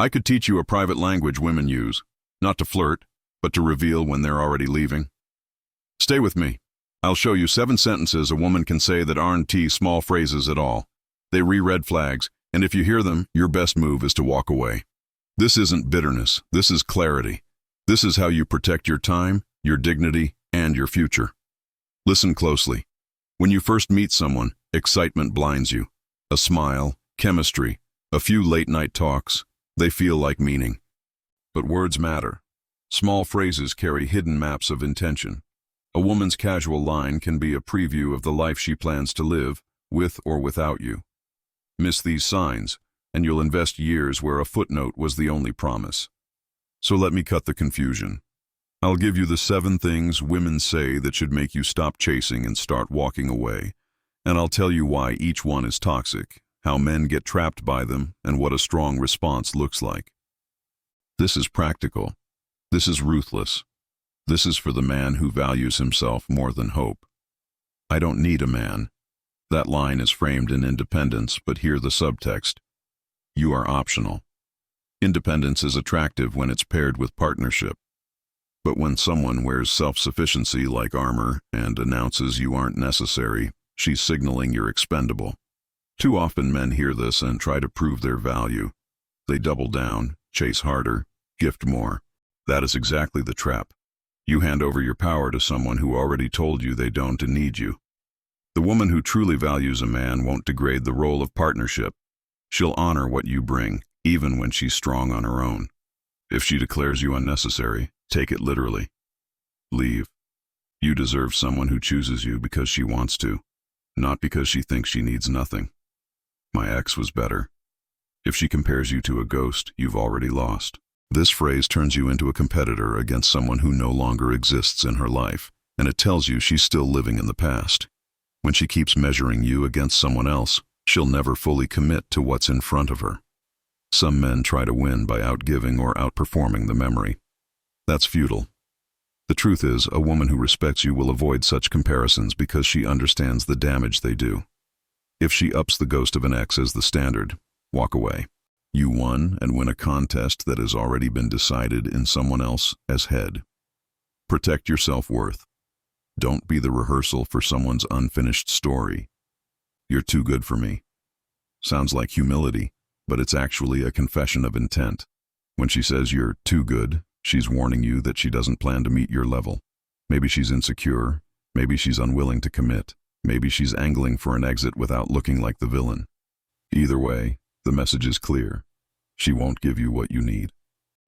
I could teach you a private language women use, not to flirt, but to reveal when they're already leaving. Stay with me. I'll show you 7 sentences a woman can say that aren't small phrases at all. They re-red flags, and if you hear them, your best move is to walk away. This isn't bitterness, this is clarity. This is how you protect your time, your dignity, and your future. Listen closely. When you first meet someone, excitement blinds you. A smile, chemistry, a few late-night talks, they feel like meaning. But words matter. Small phrases carry hidden maps of intention. A woman's casual line can be a preview of the life she plans to live, with or without you. Miss these signs, and you'll invest years where a footnote was the only promise. So let me cut the confusion. I'll give you the 7 things women say that should make you stop chasing and start walking away, and I'll tell you why each one is toxic, how men get trapped by them, and what a strong response looks like. This is practical. This is ruthless. This is for the man who values himself more than hope. I don't need a man. That line is framed in independence, but hear the subtext. You are optional. Independence is attractive when it's paired with partnership. But when someone wears self-sufficiency like armor and announces you aren't necessary, she's signaling you're expendable. Too often men hear this and try to prove their value. They double down, chase harder, gift more. That is exactly the trap. You hand over your power to someone who already told you they don't and need you. The woman who truly values a man won't degrade the role of partnership. She'll honor what you bring, even when she's strong on her own. If she declares you unnecessary, take it literally. Leave. You deserve someone who chooses you because she wants to, not because she thinks she needs nothing. My ex was better. If she compares you to a ghost, you've already lost. This phrase turns you into a competitor against someone who no longer exists in her life, and it tells you she's still living in the past. When she keeps measuring you against someone else, she'll never fully commit to what's in front of her. Some men try to win by outgiving or outperforming the memory. That's futile. The truth is, a woman who respects you will avoid such comparisons because she understands the damage they do. If she ups the ghost of an ex as the standard, walk away. You won and win a contest that has already been decided in someone else as head. Protect your self-worth. Don't be the rehearsal for someone's unfinished story. You're too good for me. Sounds like humility, but it's actually a confession of intent. When she says you're too good, she's warning you that she doesn't plan to meet your level. Maybe she's insecure, maybe she's unwilling to commit, maybe she's angling for an exit without looking like the villain. Either way, the message is clear. She won't give you what you need.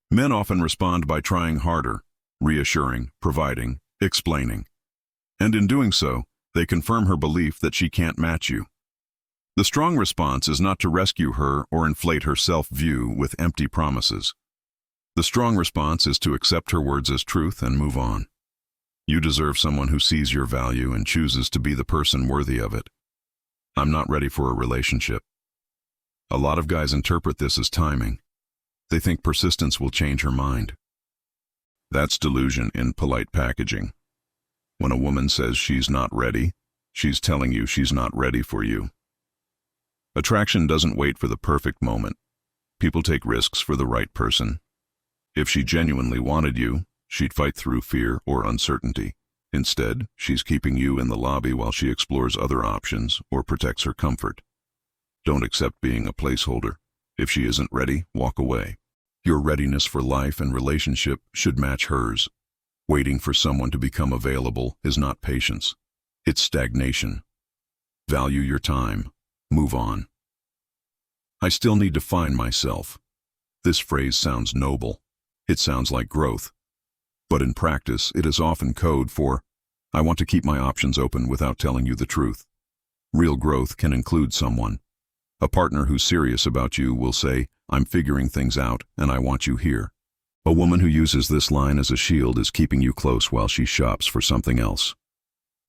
Men often respond by trying harder, reassuring, providing, explaining. And in doing so, they confirm her belief that she can't match you. The strong response is not to rescue her or inflate her self-view with empty promises. The strong response is to accept her words as truth and move on. You deserve someone who sees your value and chooses to be the person worthy of it. I'm not ready for a relationship. A lot of guys interpret this as timing. They think persistence will change her mind. That's delusion in polite packaging. When a woman says she's not ready, she's telling you she's not ready for you. Attraction doesn't wait for the perfect moment. People take risks for the right person. If she genuinely wanted you, she'd fight through fear or uncertainty. Instead, she's keeping you in the lobby while she explores other options or protects her comfort. Don't accept being a placeholder. If she isn't ready, walk away. Your readiness for life and relationship should match hers. Waiting for someone to become available is not patience. It's stagnation. Value your time. Move on. I still need to find myself. This phrase sounds noble. It sounds like growth. But in practice, it is often code for, I want to keep my options open without telling you the truth. Real growth can include someone. A partner who's serious about you will say, I'm figuring things out and I want you here. A woman who uses this line as a shield is keeping you close while she shops for something else.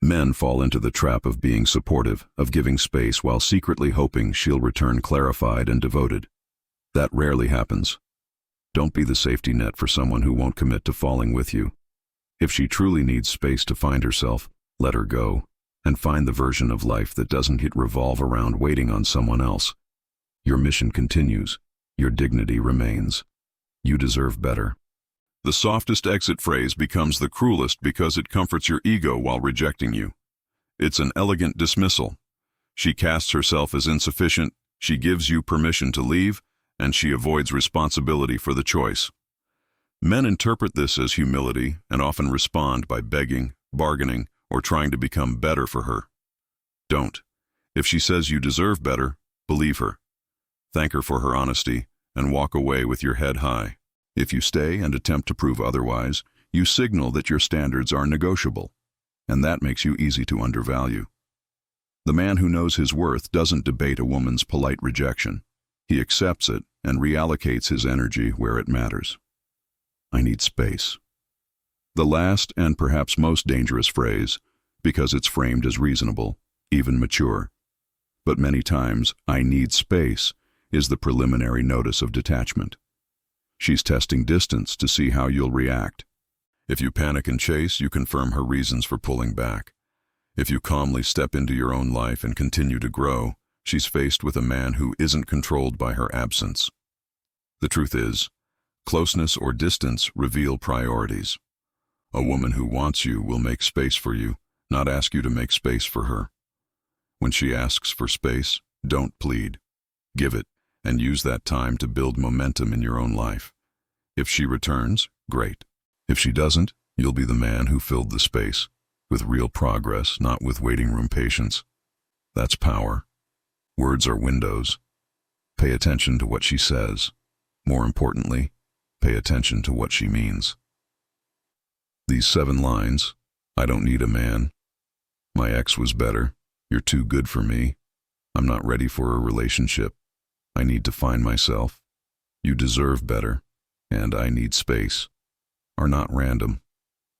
Men fall into the trap of being supportive, of giving space while secretly hoping she'll return clarified and devoted. That rarely happens. Don't be the safety net for someone who won't commit to falling with you. If she truly needs space to find herself, let her go, and find the version of life that doesn't revolve around waiting on someone else. Your mission continues. your dignity remains. You deserve better. The softest exit phrase becomes the cruelest because it comforts your ego while rejecting you. It's an elegant dismissal. She casts herself as insufficient, she gives you permission to leave, and she avoids responsibility for the choice. Men interpret this as humility and often respond by begging, bargaining, or trying to become better for her. Don't. If she says you deserve better, believe her. Thank her for her honesty and walk away with your head high. If you stay and attempt to prove otherwise, you signal that your standards are negotiable, and that makes you easy to undervalue. The man who knows his worth doesn't debate a woman's polite rejection. He accepts it and reallocates his energy where it matters. I need space. The last and perhaps most dangerous phrase, because it's framed as reasonable, even mature. But many times, I need space is the preliminary notice of detachment. She's testing distance to see how you'll react. If you panic and chase, you confirm her reasons for pulling back. If you calmly step into your own life and continue to grow, she's faced with a man who isn't controlled by her absence. The truth is, closeness or distance reveal priorities. A woman who wants you will make space for you, not ask you to make space for her. When she asks for space, don't plead. Give it, and use that time to build momentum in your own life. If she returns, great. If she doesn't, you'll be the man who filled the space, with real progress, not with waiting room patience. That's power. Words are windows. Pay attention to what she says. More importantly, pay attention to what she means. These 7 lines, I don't need a man. My ex was better. You're too good for me. I'm not ready for a relationship. I need to find myself. You deserve better. And I need space. Are not random.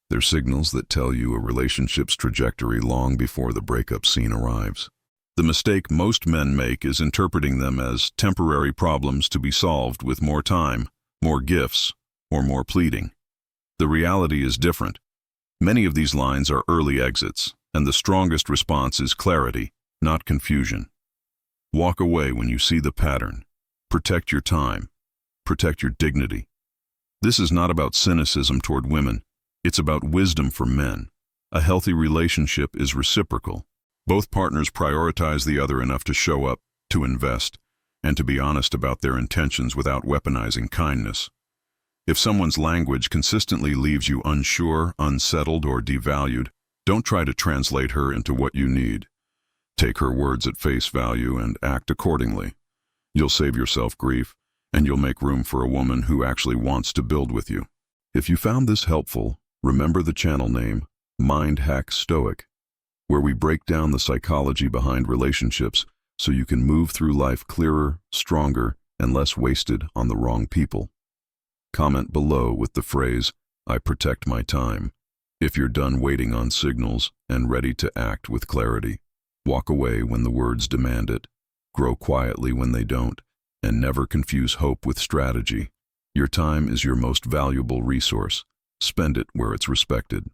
They're signals that tell you a relationship's trajectory long before the breakup scene arrives. The mistake most men make is interpreting them as temporary problems to be solved with more time, more gifts, or more pleading. The reality is different. Many of these lines are early exits, and the strongest response is clarity, not confusion. Walk away when you see the pattern. Protect your time. Protect your dignity. This is not about cynicism toward women. It's about wisdom for men. A healthy relationship is reciprocal. Both partners prioritize the other enough to show up, to invest, and to be honest about their intentions without weaponizing kindness. If someone's language consistently leaves you unsure, unsettled, or devalued, don't try to translate her into what you need. Take her words at face value and act accordingly. You'll save yourself grief, and you'll make room for a woman who actually wants to build with you. If you found this helpful, remember the channel name, Mind Hack Stoic, where we break down the psychology behind relationships so you can move through life clearer, stronger, and less wasted on the wrong people. Comment below with the phrase, I protect my time, if you're done waiting on signals and ready to act with clarity. Walk away when the words demand it, grow quietly when they don't, and never confuse hope with strategy. Your time is your most valuable resource. Spend it where it's respected.